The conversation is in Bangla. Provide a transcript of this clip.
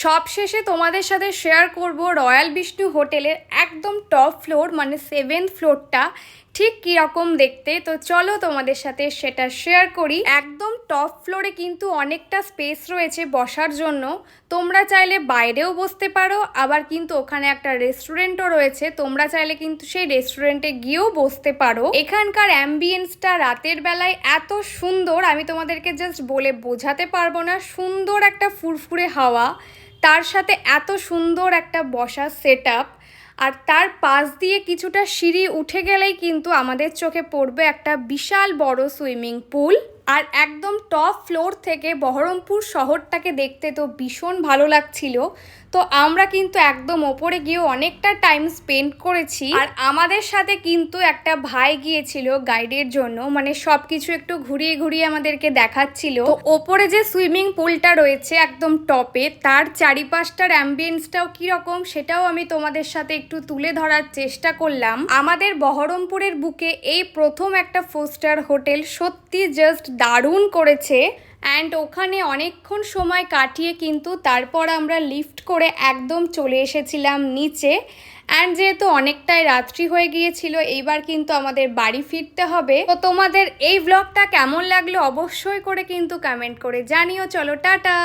সবশেষে তোমাদের সাথে শেয়ার করব রয়্যাল বিষ্ণু হোটেলের একদম টপ ফ্লোর মানে 7th ফ্লোরটা ঠিক কীরকম দেখতে। তো চলো তোমাদের সাথে সেটা শেয়ার করি। একদম টপ ফ্লোরে কিন্তু অনেকটা স্পেস রয়েছে বসার জন্য, তোমরা চাইলে বাইরেও বসতে পারো, আবার কিন্তু ওখানে একটা রেস্টুরেন্টও রয়েছে, তোমরা চাইলে কিন্তু সেই রেস্টুরেন্টে গিয়েও বসতে পারো। এখানকার অ্যাম্বিয়েন্সটা রাতের বেলায় এত সুন্দর, আমি তোমাদেরকে জাস্ট বলে বোঝাতে পারবো না। সুন্দর একটা ফুরফুরে হাওয়া, তার সাথে এত সুন্দর একটা বসার সেট আপ, আর তার পাশ দিয়ে কিছুটা সিঁড়ি উঠে গেলেই কিন্তু আমাদের চোখে পড়বে একটা বিশাল বড় সুইমিং পুল। আর একদম টপ ফ্লোর থেকে বহরমপুর শহরটাকে দেখতে তো ভীষণ ভালো লাগছিল। তো আমরা কিন্তু একদম ওপরে গিয়ে অনেকটা টাইম স্পেন্ড করেছি। আর আমাদের সাথে কিন্তু একটা ভাই গিয়েছিল গাইডের জন্য, মানে সব কিছু একটু ঘুরিয়ে ঘুরিয়ে আমাদেরকে দেখাচ্ছিল। তো ওপরে যে সুইমিং পুলটা রয়েছে একদম টপে, তার চারিপাশটার অ্যাম্বিয়েন্সটাও কীরকম সেটাও আমি তোমাদের সাথে একটু তুলে ধরার চেষ্টা করলাম। আমাদের বহরমপুরের বুকে এই প্রথম একটা 4 স্টার হোটেল সত্যি জাস্ট দারুণ করেছে। অ্যান্ড ওখানে অনেকক্ষণ সময় কাটিয়ে কিন্তু তারপর আমরা লিফট করে একদম চলে এসেছিলাম নিচে। অ্যান্ড যেহেতু অনেকটাই রাত্রি হয়ে গিয়েছিল, এইবার কিন্তু আমাদের বাড়ি ফিরতে হবে। তো তোমাদের এই ব্লগটা কেমন লাগলো অবশ্যই করে কিন্তু কমেন্ট করে জানিও। চলো টাটা।